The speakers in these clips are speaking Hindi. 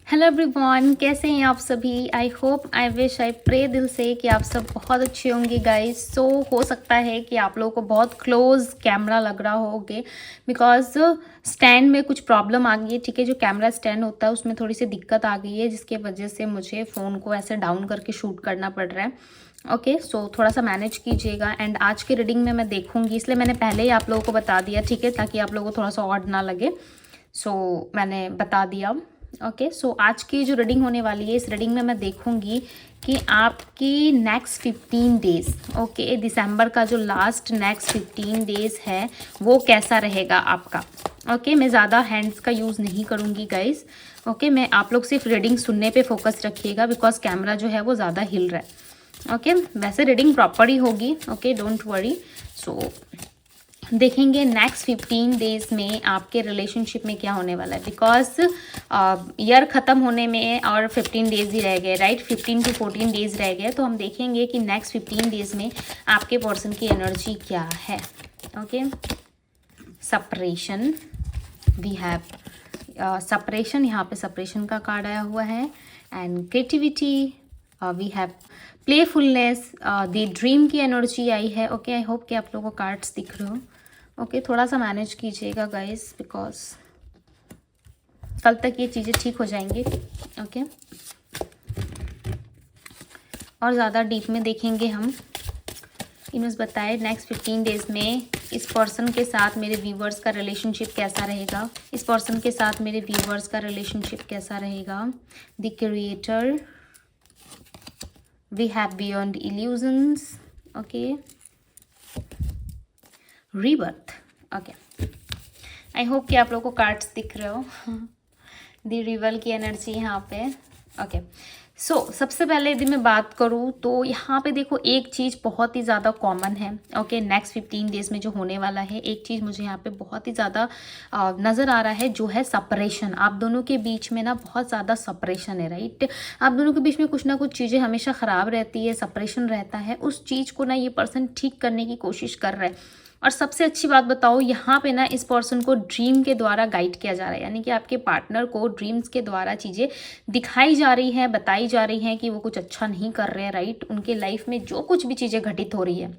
हेलो एवरीवन, कैसे हैं आप सभी। I hope, I wish, I pray दिल से कि आप सब बहुत अच्छे होंगे गाइस। हो सकता है कि आप लोगों को बहुत क्लोज कैमरा लग रहा होगे बिकॉज स्टैंड में कुछ प्रॉब्लम आ गई है। ठीक है, जो कैमरा स्टैंड होता है उसमें थोड़ी सी दिक्कत आ गई है, जिसके वजह से मुझे फ़ोन को ऐसे डाउन करके शूट करना पड़ रहा है। ओके, सो थोड़ा सा मैनेज कीजिएगा। एंड आज की रीडिंग में मैं देखूंगी, इसलिए मैंने पहले ही आप लोगों को बता दिया, ठीक है, ताकि आप लोगों को थोड़ा सा ऑड ना लगे। मैंने बता दिया। ओके, सो आज की जो रीडिंग होने वाली है, इस रीडिंग में मैं देखूंगी कि आपकी नेक्स्ट 15 डेज, ओके, दिसंबर का जो लास्ट नेक्स्ट 15 डेज है वो कैसा रहेगा आपका। ओके, मैं ज़्यादा हैंड्स का यूज़ नहीं करूँगी गाइस। ओके, मैं आप लोग सिर्फ रीडिंग सुनने पे फोकस रखिएगा बिकॉज कैमरा जो है वो ज़्यादा हिल रहा है। ओके, वैसे रीडिंग प्रॉपर ही होगी। Okay, don't worry. सो देखेंगे नेक्स्ट 15 डेज में आपके रिलेशनशिप में क्या होने वाला है, बिकॉज ईयर ख़त्म होने में और 15 डेज ही रह गए, राइट। 15 to 14 डेज रह गए, तो हम देखेंगे कि नेक्स्ट 15 डेज में आपके पर्सन की एनर्जी क्या है। Okay, separation, we have separation, यहाँ पे सेपरेशन का कार्ड आया हुआ है। And creativity, we have playfulness, the dream की एनर्जी आई है। ओके, आई होप कि आप लोगों को कार्ड्स दिख रहे हो। ओके, थोड़ा सा मैनेज कीजिएगा गाइस बिकॉज कल तक ये चीज़ें ठीक हो जाएंगी। ओके, और ज़्यादा डीप में देखेंगे हम। इन्होंने बताए नेक्स्ट 15 डेज में इस पर्सन के साथ मेरे व्यूवर्स का रिलेशनशिप कैसा रहेगा। इस पर्सन के साथ मेरे व्यूवर्स का रिलेशनशिप कैसा रहेगा। The creator, we have beyond illusions. Okay, rebirth. Okay, I hope कि आप लोगों को कार्ड्स दिख रहे हो। दी रिवल की एनर्जी यहाँ पे। ओके, सबसे पहले यदि मैं बात करूँ तो यहाँ पे देखो, एक चीज़ बहुत ही ज़्यादा कॉमन है। ओके, नेक्स्ट 15 डेज में जो होने वाला है, एक चीज़ मुझे यहाँ पे बहुत ही ज़्यादा नज़र आ रहा है, जो है सेपरेशन। आप दोनों के बीच में ना बहुत ज़्यादा सेपरेशन है, राइट। आप दोनों के बीच में कुछ ना कुछ चीज़ें हमेशा ख़राब रहती है, सेपरेशन रहता है। उस चीज़ को ना ये पर्सन ठीक करने की कोशिश कर रहा है। और सबसे अच्छी बात बताओ, यहाँ पे ना इस पर्सन को ड्रीम के द्वारा गाइड किया जा रहा है, यानी कि आपके पार्टनर को ड्रीम्स के द्वारा चीज़ें दिखाई जा रही हैं, बताई जा रही हैं कि वो कुछ अच्छा नहीं कर रहे हैं, राइट। उनके लाइफ में जो कुछ भी चीज़ें घटित हो रही है,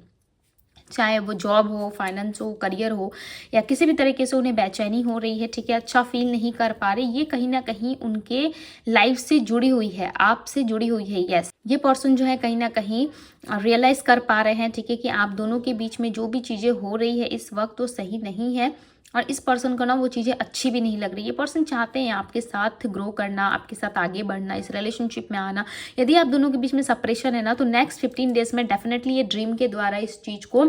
चाहे वो जॉब हो, फाइनेंस हो, करियर हो, या किसी भी तरीके से उन्हें बेचैनी हो रही है, ठीक है, अच्छा फील नहीं कर पा रहे, ये कहीं ना कहीं उनके लाइफ से जुड़ी हुई है, आपसे जुड़ी हुई है। यस, ये पर्सन जो है कहीं ना कहीं रियलाइज़ कर पा रहे हैं, ठीक है, कि आप दोनों के बीच में जो भी चीज़ें हो रही है इस वक्त वो सही नहीं है। और इस पर्सन को ना वो चीज़ें अच्छी भी नहीं लग रही। ये पर्सन चाहते हैं आपके साथ ग्रो करना, आपके साथ आगे बढ़ना, इस रिलेशनशिप में आना। यदि आप दोनों के बीच में सेपरेशन है ना, तो नेक्स्ट 15 डेज में डेफिनेटली ये ड्रीम के द्वारा इस चीज़ को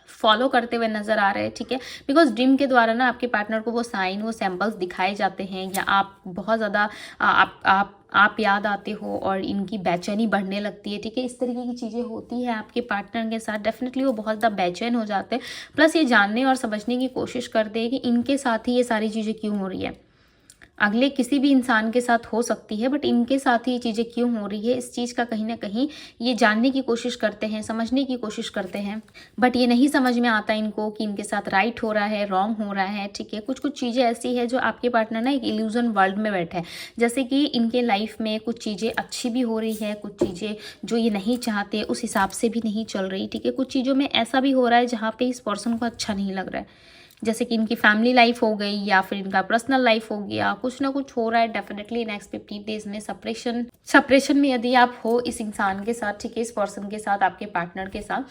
फॉलो करते हुए नजर आ रहे हैं, ठीक है। बिकॉज ड्रीम के द्वारा ना आपके पार्टनर को वो साइन, वो सैम्पल्स दिखाए जाते हैं, या आप बहुत ज़्यादा आप याद आते हो और इनकी बेचैनी बढ़ने लगती है, ठीक है। इस तरीके की चीज़ें होती है आपके पार्टनर के साथ। डेफिनेटली वो बहुत ज़्यादा बेचैन हो जाते हैं, प्लस ये जानने और समझने की कोशिश करते हैं कि इनके साथ ही ये सारी चीज़ें क्यों हो रही है। अगले किसी भी इंसान के साथ हो सकती है, बट इनके साथ ही ये चीज़ें क्यों हो रही है, इस चीज़ का कहीं ना कहीं ये जानने की कोशिश करते हैं, समझने की कोशिश करते हैं। बट ये नहीं समझ में आता इनको कि इनके साथ राइट हो रहा है, रॉन्ग हो रहा है, ठीक है। कुछ कुछ चीज़ें ऐसी है जो आपके पार्टनर ना एक इल्यूजन वर्ल्ड में बैठे हैं, जैसे कि इनके लाइफ में कुछ चीज़ें अच्छी भी हो रही है, कुछ चीज़ें जो ये नहीं चाहते उस हिसाब से भी नहीं चल रही, ठीक है। कुछ चीज़ों में ऐसा भी हो रहा है जहाँ पे इस पर्सन को अच्छा नहीं लग रहा है, जैसे कि इनकी फैमिली लाइफ हो गई या फिर इनका पर्सनल लाइफ हो गया, कुछ ना कुछ हो रहा है। डेफिनेटली नेक्स्ट 15 डेज में सेपरेशन में यदि आप हो इस इंसान के साथ, ठीक है, इस पर्सन के साथ, आपके पार्टनर के साथ,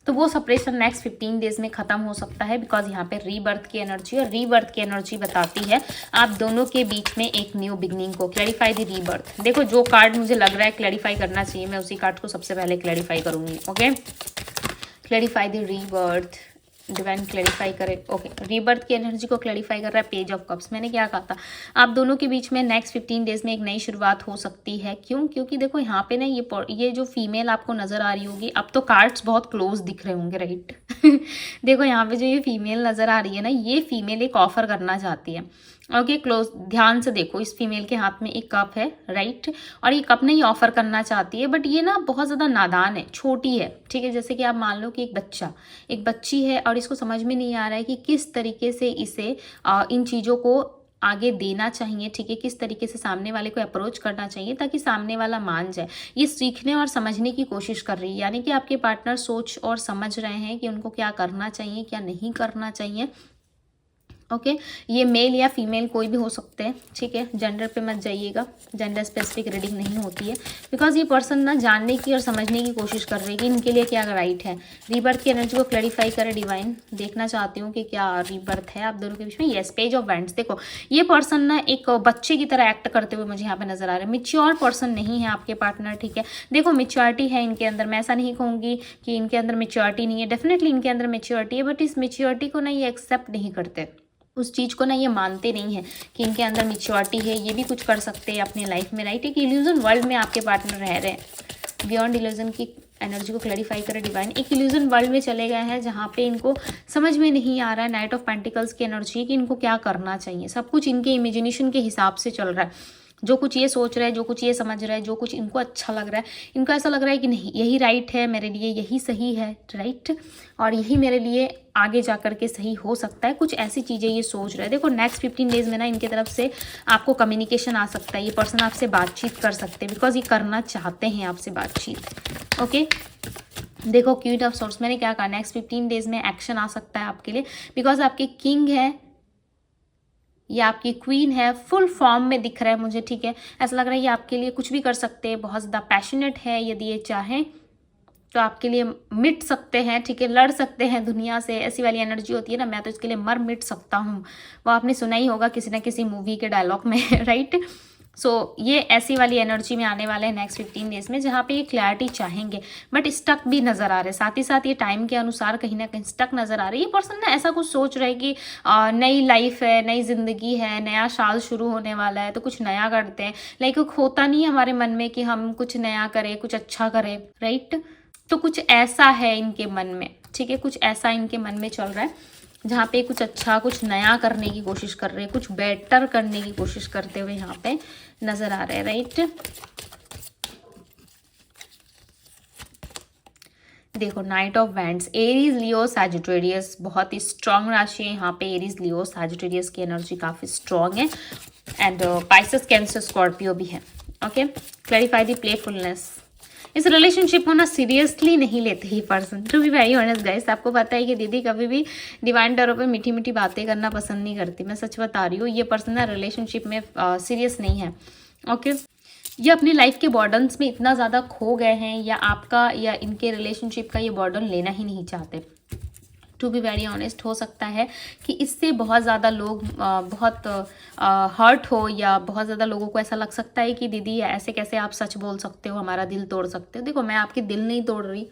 तो वो सेपरेशन नेक्स्ट 15 डेज में खत्म हो सकता है। बिकॉज यहाँ पे रीबर्थ की एनर्जी, और रीबर्थ की एनर्जी बताती है आप दोनों के बीच में एक न्यू बिगनिंग को। Clarify the rebirth. देखो, जो कार्ड मुझे लग रहा है क्लैरिफाई करना चाहिए, मैं उसी कार्ड को सबसे पहले क्लैरिफाई करूंगी। Okay, clarify the rebirth. Divine clarify करे। ओके, रीबर्थ की एनर्जी को क्लैरिफाई कर रहा है पेज ऑफ कप्स। मैंने क्या कहा था, आप दोनों के बीच में नेक्स्ट 15 डेज में एक नई शुरुआत हो सकती है। क्यों? क्योंकि देखो यहाँ पे ना ये जो फीमेल आपको नजर आ रही होगी, अब तो कार्ड्स बहुत क्लोज दिख रहे होंगे, राइट। देखो यहाँ पे जो ये फीमेल नजर आ रही है ना, ये फीमेल एक ऑफर करना चाहती है। ओके, क्लोज ध्यान से देखो, इस फीमेल के हाथ में एक कप है, राइट, और ये कप नहीं ऑफर करना चाहती है, बट ये ना बहुत ज़्यादा नादान है, छोटी है, ठीक है। जैसे कि आप मान लो कि एक बच्ची है और इसको समझ में नहीं आ रहा है कि किस तरीके से इसे इन चीज़ों को आगे देना चाहिए, ठीक है, किस तरीके से सामने वाले को अप्रोच करना चाहिए ताकि सामने वाला मान जाए, ये सीखने और समझने की कोशिश कर रही है। यानी कि आपके पार्टनर सोच और समझ रहे हैं कि उनको क्या करना चाहिए, क्या नहीं करना चाहिए। ओके ये मेल या फीमेल कोई भी हो सकते हैं, ठीक है, जेंडर पे मत जाइएगा, जेंडर स्पेसिफिक रीडिंग नहीं होती है, बिकॉज ये पर्सन ना जानने की और समझने की कोशिश कर रही है कि इनके लिए क्या राइट है। रीबर्थ की एनर्जी को क्लैरिफाई करे डिवाइन, देखना चाहती हूँ कि क्या रीबर्थ है आप दोनों के बीच में। Yes, page of wands. देखो ये पर्सन ना एक बच्चे की तरह एक्ट करते हुए मुझे यहाँ पे नजर आ रहा है, मिच्योर पर्सन नहीं है आपके पार्टनर, ठीक है। देखो मिच्योरिटी है इनके अंदर, मैं ऐसा नहीं कहूँगी कि इनके अंदर मिच्योरिटी नहीं है, डेफिनेटली इनके अंदर मिच्योरिटी है, बट इस मिच्योरिटी को ना ये एक्सेप्ट नहीं करते, उस चीज़ को ना ये मानते नहीं है कि इनके अंदर मिच्योरिटी है, ये भी कुछ कर सकते हैं अपनी लाइफ में, राइट। एक इल्यूजन वर्ल्ड में आपके पार्टनर रह रहे हैं। बियॉन्ड इल्यूजन की एनर्जी को क्लैरिफाई करे डिवाइन, एक इल्यूजन वर्ल्ड में चले गए हैं जहाँ पे इनको समझ में नहीं आ रहा है नाइट ऑफ पेंटिकल्स की एनर्जी कि इनको क्या करना चाहिए। सब कुछ इनके इमेजिनेशन के हिसाब से चल रहा है, जो कुछ ये सोच रहे हैं, जो कुछ ये समझ रहे हैं, जो कुछ इनको अच्छा लग रहा है, इनको ऐसा लग रहा है कि नहीं यही राइट है मेरे लिए, यही सही है, राइट, और यही मेरे लिए आगे जा कर के सही हो सकता है, कुछ ऐसी चीज़ें ये सोच रहे हैं। देखो नेक्स्ट 15 डेज में ना इनके तरफ से आपको कम्युनिकेशन आ सकता है, ये पर्सन आपसे बातचीत कर सकते हैं, बिकॉज ये करना चाहते हैं आपसे बातचीत। ओके देखो क्वीन ऑफ सोर्स, मैंने क्या कहा, नेक्स्ट 15 डेज में एक्शन आ सकता है आपके लिए, बिकॉज आपके किंग है या आपकी क्वीन है, फुल फॉर्म में दिख रहा है मुझे, ठीक है। ऐसा लग रहा है ये आपके लिए कुछ भी कर सकते हैं, बहुत ज़्यादा पैशनेट है, यदि ये चाहें तो आपके लिए मिट सकते हैं, ठीक है, लड़ सकते हैं दुनिया से, ऐसी वाली एनर्जी होती है ना, मैं तो इसके लिए मर मिट सकता हूँ, वो आपने सुना ही होगा किसी ना किसी मूवी के डायलॉग में राइट। सो ये ऐसी वाली एनर्जी में आने वाले हैं नेक्स्ट 15 डेज में, जहाँ पे ये क्लैरिटी चाहेंगे बट स्टक भी नज़र आ रहे हैं, साथ ही साथ ये टाइम के अनुसार कहीं ना कहीं स्टक नज़र आ रही है। ये पर्सन ना ऐसा कुछ सोच रहे हैं कि नई लाइफ है, नई जिंदगी है, नया साल शुरू होने वाला है तो कुछ नया करते हैं, लाइक होता नहीं है हमारे मन में कि हम कुछ नया करें, कुछ अच्छा करें, राइट। तो कुछ ऐसा है इनके मन में, ठीक है, कुछ ऐसा इनके मन में चल रहा है जहाँ पे कुछ अच्छा, कुछ नया करने की कोशिश कर रहे हैं, कुछ बेटर करने की कोशिश करते हुए यहाँ पे नजर आ रहे हैं, राइट। देखो knight of wands, Aries Leo Sagittarius, बहुत ही स्ट्रांग राशि है यहाँ पे, एरीज लियो सैजिटेरियस की एनर्जी काफी स्ट्रांग है, एंड पाइसेस कैंसर स्कॉर्पियो भी है। ओके क्लैरिफाई दी प्लेफुलनेस, इस रिलेशनशिप को ना सीरियसली नहीं लेते ही person, to be very honest guys. आपको पता है कि दीदी कभी भी डिवाइन टैरो पे मीठी मीठी बातें करना पसंद नहीं करती, मैं सच बता रही हूँ। ये पर्सन ना रिलेशनशिप में सीरियस नहीं है, ओके ये अपनी लाइफ के बॉर्डन्स में इतना ज़्यादा खो गए हैं, या आपका या इनके रिलेशनशिप का ये बॉर्डन लेना ही नहीं चाहते। टू बी वेरी ऑनेस्ट, हो सकता है कि इससे बहुत ज़्यादा लोग बहुत हर्ट हो, या बहुत ज़्यादा लोगों को ऐसा लग सकता है कि दीदी ऐसे कैसे आप सच बोल सकते हो, हमारा दिल तोड़ सकते हो। देखो मैं आपकी दिल नहीं तोड़ रही,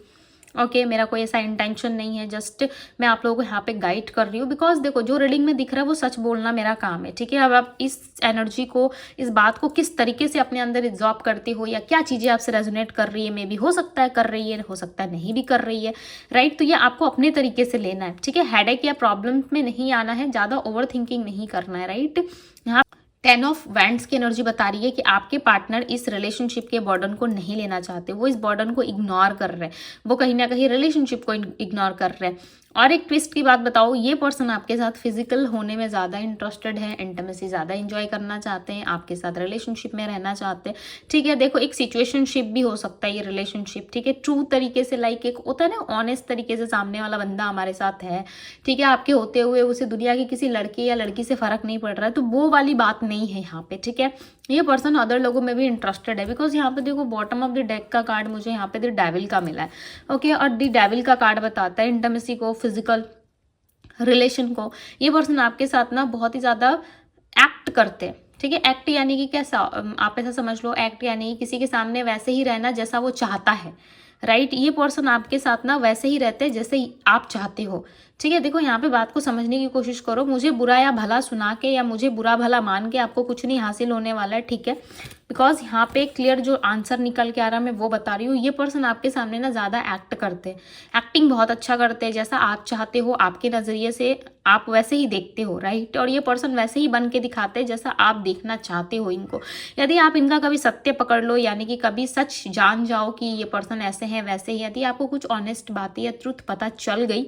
ओके मेरा कोई ऐसा इंटेंशन नहीं है, जस्ट मैं आप लोगों को यहाँ पे गाइड कर रही हूँ, बिकॉज देखो जो रीडिंग में दिख रहा है वो सच बोलना मेरा काम है, ठीक है। अब आप इस एनर्जी को, इस बात को किस तरीके से अपने अंदर एब्जॉर्ब करते हो, या क्या चीज़ें आपसे रेजोनेट कर रही है, मे भी हो सकता है कर रही है, हो सकता है नहीं भी कर रही है, राइट। तो ये आपको अपने तरीके से लेना है, ठीक है। हेडेक या प्रॉब्लम में नहीं आना है, ज़्यादा ओवर थिंकिंग नहीं करना है, राइट। यहाँ 10 ऑफ वैंड्स की एनर्जी बता रही है कि आपके पार्टनर इस रिलेशनशिप के बर्डन को नहीं लेना चाहते, वो इस बर्डन को इग्नोर कर रहे हैं, वो कहीं ना कहीं रिलेशनशिप को इग्नोर कर रहे हैं। और एक ट्विस्ट की बात बताओ, ये पर्सन आपके साथ फिजिकल होने में ज़्यादा इंटरेस्टेड है, इंटीमेसी ज़्यादा एंजॉय करना चाहते हैं, आपके साथ रिलेशनशिप में रहना चाहते हैं, ठीक है। देखो एक सिचुएशनशिप भी हो सकता है ये रिलेशनशिप, ठीक है, ट्रू तरीके से, लाइक एक होता है ना ऑनेस्ट तरीके से सामने वाला बंदा हमारे साथ है, ठीक है, आपके होते हुए उसे दुनिया की किसी लड़के या लड़की से फर्क नहीं पड़ रहा है, तो वो वाली बात नहीं है यहाँ पे, ठीक है। ये पर्सन अदर लोगों में भी इंटरेस्टेड है, बिकॉज यहाँ पे देखो बॉटम ऑफ द डेक का कार्ड मुझे यहाँ पे द डेविल का मिला है, ओके और द डेविल का कार्ड बताता है इंटीमेसी को, फिजिकल रिलेशन को। ये पर्सन आपके साथ ना बहुत ही ज़्यादा एक्ट करते हैं, ठीक है। एक्ट यानी कि कैसा, आप ऐसा समझ लो, एक्ट यानी कि किसी के सामने वैसे ही रहना जैसा वो चाहता है, राइट। ये पर्सन आपके साथ ना वैसे ही रहते हैं जैसे आप चाहते हो, ठीक है। देखो यहाँ पे बात को समझने की कोशिश करो, मुझे बुरा या भला सुना के या मुझे बुरा भला मान के आपको कुछ नहीं हासिल होने वाला है, ठीक है। बिकॉज यहाँ पे क्लियर जो आंसर निकल के आ रहा है मैं वो बता रही हूँ। ये पर्सन आपके सामने ना ज़्यादा एक्ट करते हैं, एक्टिंग बहुत अच्छा करते हैं, जैसा आप चाहते हो, आपके नज़रिए से आप वैसे ही देखते हो, राइट। और ये पर्सन वैसे ही बन के दिखाते हैं जैसा आप देखना चाहते हो इनको। यदि आप इनका कभी सत्य पकड़ लो, यानी कि कभी सच जान जाओ कि ये पर्सन ऐसे हैं वैसे ही, यदि आपको कुछ ऑनेस्ट बातें या ट्रुथ पता चल गई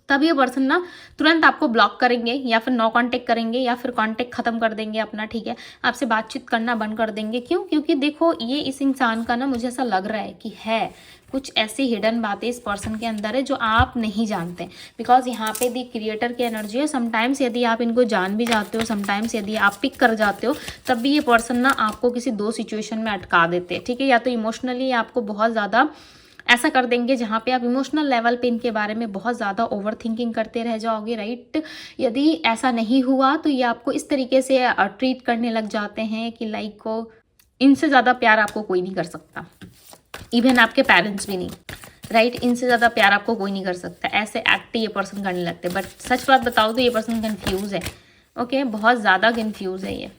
तब ये पर्सन ना तुरंत आपको ब्लॉक करेंगे या फिर नो कांटेक्ट करेंगे या फिर कांटेक्ट खत्म कर देंगे अपना, ठीक है, आपसे बातचीत करना बंद कर देंगे। क्यों? क्योंकि देखो ये इस इंसान का ना मुझे ऐसा लग रहा है कि है कुछ ऐसी हिडन बातें इस पर्सन के अंदर है जो आप नहीं जानते, बिकॉज यहाँ पे दी क्रिएटर की एनर्जी है। समटाइम्स यदि आप इनको जान भी जाते हो, समटाइम्स यदि आप पिक कर जाते हो, तब भी ये पर्सन ना आपको किसी दो सिचुएशन में अटका देते हैं, ठीक है। या तो इमोशनली आपको बहुत ज़्यादा ऐसा कर देंगे जहाँ पे आप इमोशनल लेवल पे इनके बारे में बहुत ज़्यादा ओवर थिंकिंग करते रह जाओगे, राइट। यदि ऐसा नहीं हुआ तो ये आपको इस तरीके से ट्रीट करने लग जाते हैं कि लाइक को इनसे ज़्यादा प्यार आपको कोई नहीं कर सकता, इवन आपके पेरेंट्स भी नहीं, राइट। इनसे ज़्यादा प्यार आपको कोई नहीं कर सकता, ऐसे एक्ट ये पर्सन करने लगते। बट सच बात बताओ तो ये पर्सन कन्फ्यूज़ है, ओके, बहुत ज़्यादा कन्फ्यूज़ है ये।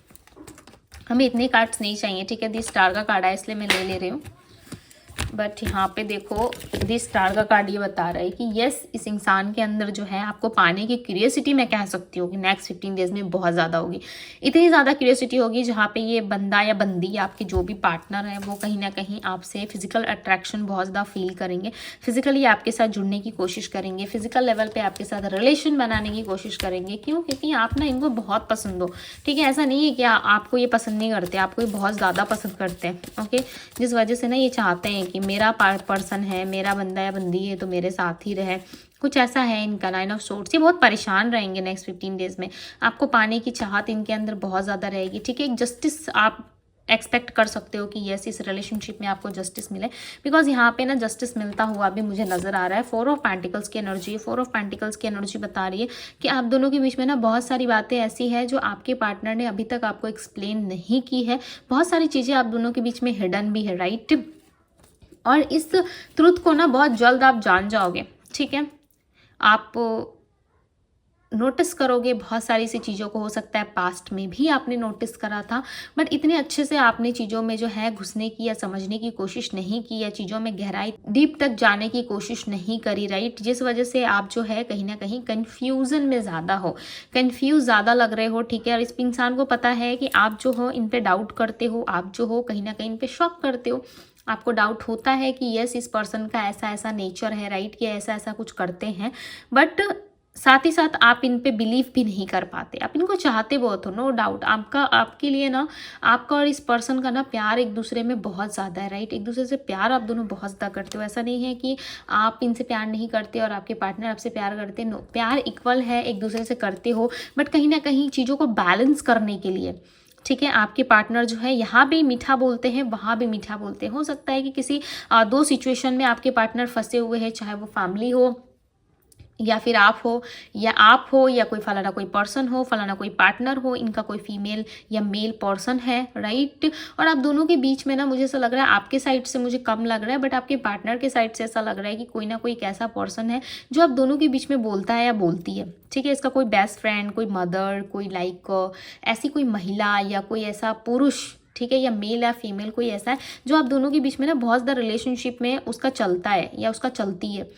हमें इतने कार्ड्स नहीं चाहिए, ठीक है। दी स्टार का कार्ड है इसलिए मैं ले रही हूँ। बट यहाँ पे देखो दिस स्टार का कार्ड ये बता रहा है कि यस, इस इंसान के अंदर जो है आपको पाने की क्यूरियोसिटी मैं कह सकती हूँ कि नेक्स्ट 15 डेज में बहुत ज़्यादा होगी। इतनी ज़्यादा क्यूरियोसिटी होगी जहाँ पे ये बंदा या बंदी या आपके जो भी पार्टनर है वो कहीं ना कहीं आपसे फिजिकल अट्रैक्शन बहुत ज़्यादा फील करेंगे, फिजिकली आपके साथ जुड़ने की कोशिश करेंगे, फिजिकल लेवल पर आपके साथ रिलेशन बनाने की कोशिश करेंगे। क्यों? क्योंकि आप ना इनको बहुत पसंद हो, ठीक है। ऐसा नहीं है कि आपको ये पसंद नहीं करते, आपको ये बहुत ज़्यादा पसंद करते हैं, ओके। जिस वजह से ना ये चाहते हैं कि मेरा पर्सन है, मेरा बंदा या बंदी है तो मेरे साथ ही रहे, कुछ ऐसा है इनका। 9 ऑफ सोर्ड्स, ये बहुत परेशान रहेंगे नेक्स्ट 15 डेज में, आपको पाने की चाहत इनके अंदर बहुत ज़्यादा रहेगी, ठीक है। एक जस्टिस आप एक्सपेक्ट कर सकते हो कि यस, इस रिलेशनशिप में आपको जस्टिस मिले, बिकॉज यहाँ पे ना जस्टिस मिलता हुआ भी मुझे नज़र आ रहा है। 4 ऑफ पेंटिकल्स की एनर्जी, 4 ऑफ पेंटिकल्स की एनर्जी बता रही है कि आप दोनों के बीच में ना बहुत सारी बातें ऐसी है जो आपके पार्टनर ने अभी तक आपको एक्सप्लेन नहीं की है, बहुत सारी चीज़ें आप दोनों के बीच में हिडन भी है, राइट। और इस ट्रुथ को ना बहुत जल्द आप जान जाओगे, ठीक है। आप नोटिस करोगे बहुत सारी सी चीज़ों को, हो सकता है पास्ट में भी आपने नोटिस करा था, बट इतने अच्छे से आपने चीज़ों में जो है घुसने की या समझने की कोशिश नहीं की, या चीज़ों में गहराई डीप तक जाने की कोशिश नहीं करी, राइट। जिस वजह से आप जो है कहीं ना कहीं कन्फ्यूज़न में ज़्यादा हो, कन्फ्यूज़ ज़्यादा लग रहे हो, ठीक है। और इस इंसान को पता है कि आप जो हो इन पर डाउट करते हो, आप जो हो कहीं ना कहीं इन पर शक करते हो, आपको डाउट होता है कि यस, इस पर्सन का ऐसा ऐसा नेचर है, राइट, कि ऐसा ऐसा कुछ करते हैं। बट साथ ही साथ आप इन पे बिलीव भी नहीं कर पाते, आप इनको चाहते बहुत हो, नो डाउट। आपके लिए ना आपका और इस पर्सन का ना प्यार एक दूसरे में बहुत ज़्यादा है, राइट। एक दूसरे से प्यार आप दोनों बहुत ज़्यादा करते हो। ऐसा नहीं है कि आप इनसे प्यार नहीं करते और आपके पार्टनर आपसे प्यार करते, नो, प्यार इक्वल है, एक दूसरे से करते हो। बट कहीं ना कहीं चीज़ों को बैलेंस करने के लिए, ठीक है, आपके पार्टनर जो है यहाँ भी मीठा बोलते हैं, वहाँ भी मीठा बोलते हैं। हो सकता है कि किसी दो सिचुएशन में आपके पार्टनर फंसे हुए हैं, चाहे वो फैमिली हो या फिर आप हो या कोई फलाना कोई पर्सन हो, फलाना कोई पार्टनर हो, इनका कोई फीमेल या मेल पर्सन है, राइट। और आप दोनों के बीच में ना मुझे ऐसा लग रहा है, आपके साइड से मुझे कम लग रहा है, बट आपके पार्टनर के साइड से ऐसा लग रहा है कि कोई ना कोई एक ऐसा पर्सन है जो आप दोनों के बीच में बोलता है या बोलती है, ठीक है। इसका कोई बेस्ट फ्रेंड, कोई मदर, कोई लाइक ऐसी कोई महिला या कोई ऐसा पुरुष, ठीक है, या मेल या फीमेल कोई ऐसा है जो आप दोनों के बीच में ना बहुत ज़्यादा रिलेशनशिप में उसका चलता है या उसका चलती है,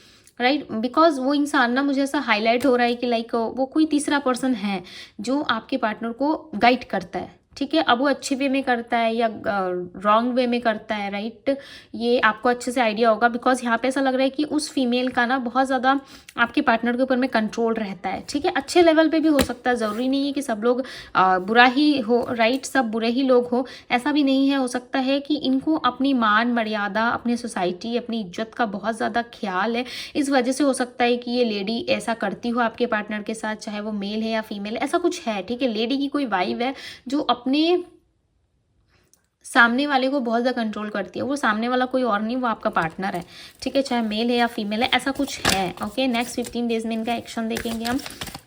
राइट। बिकॉज वो इंसान ना मुझे ऐसा हाईलाइट हो रहा है कि लाइक वो कोई तीसरा पर्सन है जो आपके पार्टनर को गाइड करता है, ठीक है। अब वो अच्छे वे में करता है या रॉन्ग वे में करता है, राइट, ये आपको अच्छे से आइडिया होगा। बिकॉज यहाँ पे ऐसा लग रहा है कि उस फीमेल का ना बहुत ज़्यादा आपके पार्टनर के ऊपर में कंट्रोल रहता है, ठीक है। अच्छे लेवल पे भी हो सकता है, ज़रूरी नहीं है कि सब लोग बुरा ही हो, राइट, सब बुरे ही लोग हो, ऐसा भी नहीं है। हो सकता है कि इनको अपनी मान मर्यादा, अपनी सोसाइटी, अपनी इज्जत का बहुत ज़्यादा ख्याल है, इस वजह से हो सकता है कि ये लेडी ऐसा करती हो आपके पार्टनर के साथ, चाहे वो मेल है या फीमेल है, ऐसा कुछ है, ठीक है। लेडी की कोई वाइब है जो अपने सामने वाले को बहुत ज़्यादा कंट्रोल करती है। वो सामने वाला कोई और नहीं, वो आपका पार्टनर है, ठीक है, चाहे मेल है या फीमेल है, ऐसा कुछ है, ओके। नेक्स्ट 15 डेज में इनका एक्शन देखेंगे हम।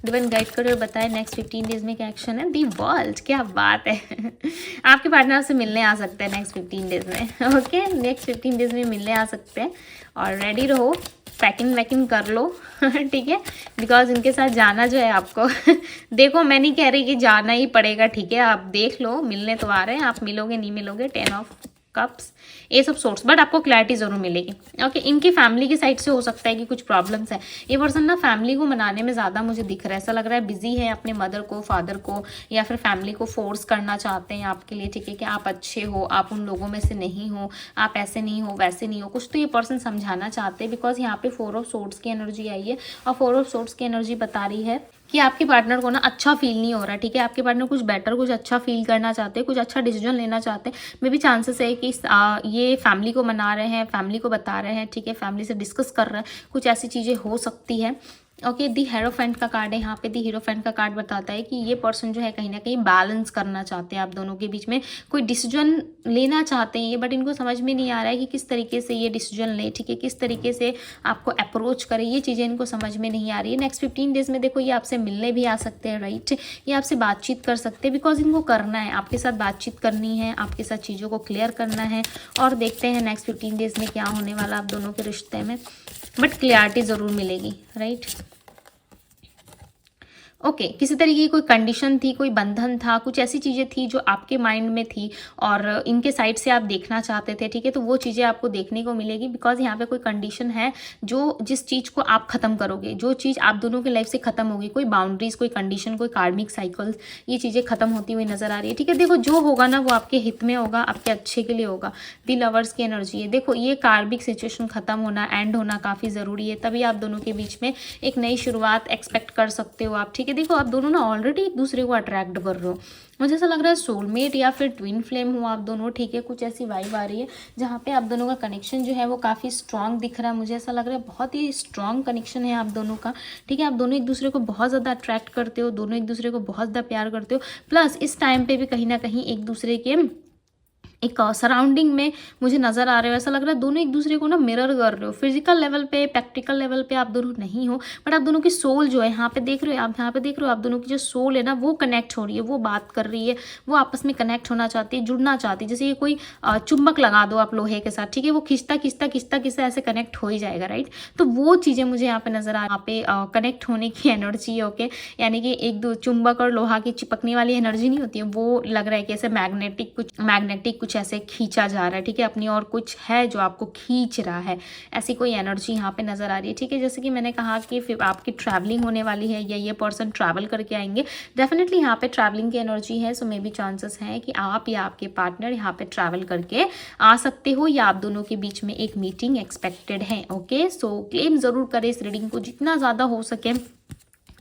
डिवाइन गाइड करे और बताए नेक्स्ट 15 डेज में क्या एक्शन है। दी वर्ल्ड, क्या बात है आपके पार्टनर से मिलने आ सकते हैं नेक्स्ट 15 डेज में, ओके। नेक्स्ट 15 डेज में मिलने आ सकते हैं और रेडी रहो, पैकिंग वैकिंग कर लो ठीक है, बिकॉज इनके साथ जाना जो है आपको देखो, मैं नहीं कह रही कि जाना ही पड़ेगा, ठीक है, आप देख लो, मिलने तो आ रहे हैं, आप मिलोगे नहीं मिलोगे। 10 of cups, S of swords, but आपको क्लैरिटी जरूर मिलेगी। ओके, इनकी फैमिली की साइड से हो सकता है कि कुछ प्रॉब्लम्स है। ये पर्सन ना फैमिली को मनाने में ज़्यादा मुझे दिख रहा है, ऐसा लग रहा है बिजी है, अपने मदर को, फादर को या फिर फैमिली को फोर्स करना चाहते हैं आपके लिए, ठीक है, कि आप अच्छे हो, आप उन लोगों में से नहीं हो, आप ऐसे नहीं हो, वैसे नहीं हो, कुछ तो ये पर्सन समझाना चाहते हैं। बिकॉज यहाँ पे 4 ऑफ सोर्ड्स की एनर्जी आई है और 4 ऑफ सोर्ड्स की एनर्जी बता रही है कि आपके पार्टनर को ना अच्छा फील नहीं हो रहा, ठीक है, आपके पार्टनर कुछ बेटर, कुछ अच्छा फील करना चाहते हैं, कुछ अच्छा डिसीजन लेना चाहते हैं। मे भी चांसेस है कि ये फैमिली को मना रहे हैं, फैमिली को बता रहे हैं, ठीक है, फैमिली से डिस्कस कर रहे हैं, कुछ ऐसी चीज़ें हो सकती है। ओके, दी हेरोफेंट का कार्ड है यहाँ पे। दी हीरोफेंट का कार्ड बताता है कि ये पर्सन जो है कहीं ना कहीं बैलेंस करना चाहते हैं आप दोनों के बीच में, कोई डिसीजन लेना चाहते हैं ये, बट इनको समझ में नहीं आ रहा है कि किस तरीके से ये डिसीजन ले, ठीक है, किस तरीके से आपको अप्रोच करें, ये चीज़ें इनको समझ में नहीं आ रही है। नेक्स्ट 15 डेज में देखो ये आपसे मिलने भी आ सकते हैं, राइट, ये आपसे बातचीत कर सकते हैं, बिकॉज इनको करना है, आपके साथ बातचीत करनी है, आपके साथ चीज़ों को क्लियर करना है। और देखते हैं नेक्स्ट 15 डेज में क्या होने वाला आप दोनों के रिश्ते में, बट क्लियरिटी ज़रूर मिलेगी, राइट। ओके, किसी तरीके की कोई कंडीशन थी, कोई बंधन था, कुछ ऐसी चीज़ें थी जो आपके माइंड में थी और इनके साइड से आप देखना चाहते थे, ठीक है, तो वो चीज़ें आपको देखने को मिलेगी। बिकॉज यहाँ पे कोई कंडीशन है जो जिस चीज़ को आप ख़त्म करोगे, जो चीज़ आप दोनों के लाइफ से ख़त्म होगी, कोई बाउंड्रीज, कोई कंडीशन, कोई कार्मिक साइकिल्स, ये चीज़ें ख़त्म होती हुई नजर आ रही है, ठीक है। देखो जो होगा ना वो आपके हित में होगा, आपके अच्छे के लिए होगा। दी लवर्स की एनर्जी है, देखो ये कार्मिक सिचुएशन ख़त्म होना, एंड होना काफ़ी ज़रूरी है, तभी आप दोनों के बीच में एक नई शुरुआत एक्सपेक्ट कर सकते हो आप, ठीक है। देखो आप दोनों ना ऑलरेडी एक दूसरे को अट्रैक्ट कर रहे हो, मुझे ऐसा लग रहा है सोलमेट या फिर ट्विन फ्लेम हो आप दोनों, ठीक है, कुछ ऐसी वाइब आ रही है जहाँ पे आप दोनों का कनेक्शन जो है वो काफ़ी स्ट्रांग दिख रहा है। मुझे ऐसा लग रहा है बहुत ही स्ट्रांग कनेक्शन है आप दोनों का, ठीक है, आप दोनों एक दूसरे को बहुत ज़्यादा अट्रैक्ट करते हो, दोनों एक दूसरे को बहुत ज़्यादा प्यार करते हो। प्लस इस टाइम पे भी कहीं ना कहीं एक दूसरे के एक सराउंडिंग में मुझे नज़र आ रहे हो, ऐसा लग रहा है दोनों एक दूसरे को ना मिरर कर रहे हो। फिजिकल लेवल पे, प्रैक्टिकल लेवल पे आप दोनों नहीं हो, बट आप दोनों की सोल जो है यहाँ पे देख रहे हो, आप यहाँ पे देख रहे हो, आप दोनों की जो सोल है ना वो कनेक्ट हो रही है, वो बात कर रही है, वो आपस में कनेक्ट होना चाहती है, जुड़ना चाहती है। जैसे ये कोई चुंबक लगा दो आप लोहे के साथ, ठीक है, वो खिंचता खिंचता खिंचता खिंचता ऐसे कनेक्ट हो ही जाएगा, राइट। तो वो चीज़ें मुझे यहाँ पे नजर आ, यहाँ पे कनेक्ट होने की एनर्जी है, ओके, यानी कि एक दो चुंबक और लोहा की चिपकने वाली एनर्जी नहीं होती है, वो लग रहा है कि ऐसे मैग्नेटिक कुछ ऐसे खींचा जा रहा है, ठीक है, अपनी और कुछ है जो आपको खींच रहा है, ऐसी कोई एनर्जी यहाँ पे नजर आ रही है, ठीक है। जैसे कि मैंने कहा कि फिर आपकी ट्रैवलिंग होने वाली है या ये पर्सन ट्रैवल करके आएंगे, डेफिनेटली यहाँ पे ट्रैवलिंग की एनर्जी है। सो मे बी चांसेस हैं कि आप या आपके पार्टनर यहाँ पे ट्रैवल करके आ सकते हो या आप दोनों के बीच में एक मीटिंग एक्सपेक्टेड है, ओके। सो क्लेम जरूर करें इस रीडिंग को, जितना ज़्यादा हो सके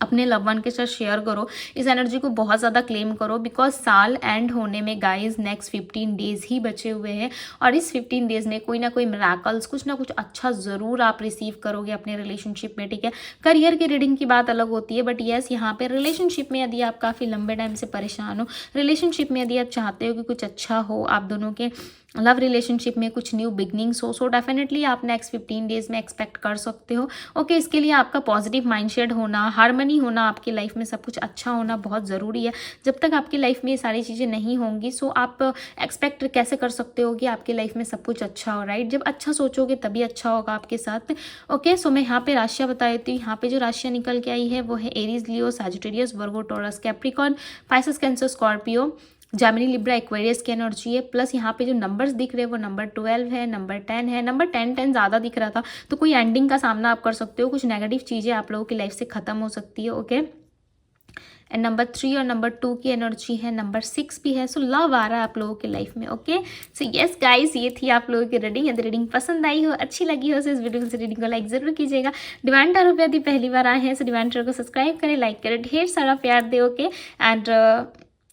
अपने लव वन के साथ शेयर करो, इस एनर्जी को बहुत ज़्यादा क्लेम करो। बिकॉज साल एंड होने में गाइज नेक्स्ट 15 डेज ही बचे हुए हैं और इस 15 डेज में कोई ना कोई मिराकल्स, कुछ ना कुछ अच्छा ज़रूर आप रिसीव करोगे अपने रिलेशनशिप में, ठीक है। करियर की रीडिंग की बात अलग होती है, बट येस यहाँ पे रिलेशनशिप में यदि आप काफ़ी लंबे टाइम से परेशान हो, रिलेशनशिप में यदि आप चाहते हो कि कुछ अच्छा हो, आप दोनों के लव रिलेशनशिप में कुछ न्यू बिगनिंग्स हो, सो डेफिनेटली आप नेक्स्ट 15 डेज में एक्सपेक्ट कर सकते हो, ओके। इसके लिए आपका पॉजिटिव माइंडसेट होना, हार्मनी होना, आपकी लाइफ में सब कुछ अच्छा होना बहुत ज़रूरी है। जब तक आपकी लाइफ में ये सारी चीज़ें नहीं होंगी, सो आप एक्सपेक्ट कैसे कर सकते हो कि आपकी लाइफ में सब कुछ अच्छा हो, राइट। जब अच्छा सोचोगे तभी अच्छा होगा आपके साथ, ओके। सो मैं यहाँ पे राशियाँ बताई थी, यहाँ पे जो राशियाँ निकल के आई है वो है Aries, Leo, Sagittarius, Virgo, Taurus, Capricorn, Pisces, Cancer, Scorpio, Gemini, Libra, Aquarius की एनर्जी है। प्लस यहाँ पे जो नंबर्स दिख रहे हैं वो नंबर 12 है, नंबर 10 है, नंबर 10 ज़्यादा दिख रहा था, तो कोई एंडिंग का सामना आप कर सकते हो, कुछ नेगेटिव चीज़ें आप लोगों की लाइफ से ख़त्म हो सकती है, ओके। एंड नंबर 3 और नंबर 2 की एनर्जी है, नंबर 6 भी है। सो लव आ रहा है आप लोगों की लाइफ में, ओके। सो यस गाइस, ये थी आप लोगों की रीडिंग। यदि रीडिंग पसंद आई हो, अच्छी लगी हो, तो इस वीडियो से रीडिंग को लाइक जरूर कीजिएगा। डिवाइन टैरो पे यदि पहली बार आए हैं तो डिवाइन टैरो को सब्सक्राइब करें, लाइक करें, ढेर सारा प्यार दे, ओके। एंड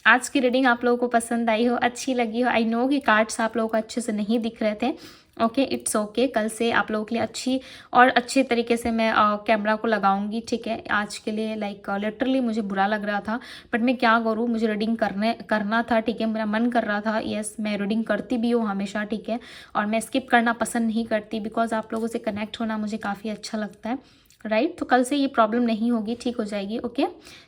आज की रीडिंग आप लोगों को पसंद आई हो, अच्छी लगी हो, आई नो कि कार्ड्स आप लोगों को अच्छे से नहीं दिख रहे थे, ओके, इट्स ओके। कल से आप लोगों के लिए अच्छी और अच्छे तरीके से मैं कैमरा को लगाऊंगी, ठीक है। आज के लिए लिटरली मुझे बुरा लग रहा था, बट मैं क्या करूँ, मुझे रीडिंग करना था, ठीक है, मेरा मन कर रहा था। यस, मैं रीडिंग करती भी हूँ हमेशा, ठीक है, और मैं स्किप करना पसंद नहीं करती, बिकॉज आप लोगों से कनेक्ट होना मुझे काफ़ी अच्छा लगता है, राइट। तो कल से ये प्रॉब्लम नहीं होगी, ठीक हो जाएगी, ओके।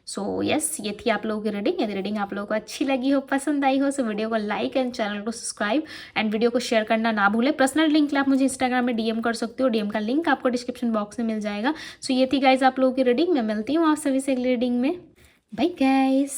सो यस, ये थी आप लोगों की रीडिंग। यदि रीडिंग आप लोगों को अच्छी लगी हो, पसंद आई हो, सो वीडियो को लाइक एंड चैनल को सब्सक्राइब एंड वीडियो को शेयर करना ना भूलें। पर्सनल लिंक आप मुझे इंस्टाग्राम में डीएम कर सकते हो, डीएम का लिंक आपको डिस्क्रिप्शन बॉक्स में मिल जाएगा। सो ये थी गाइज आप लोगों की रीडिंग। मैं मिलती हूँ आप सभी से अगली रीडिंग में। Bye guys.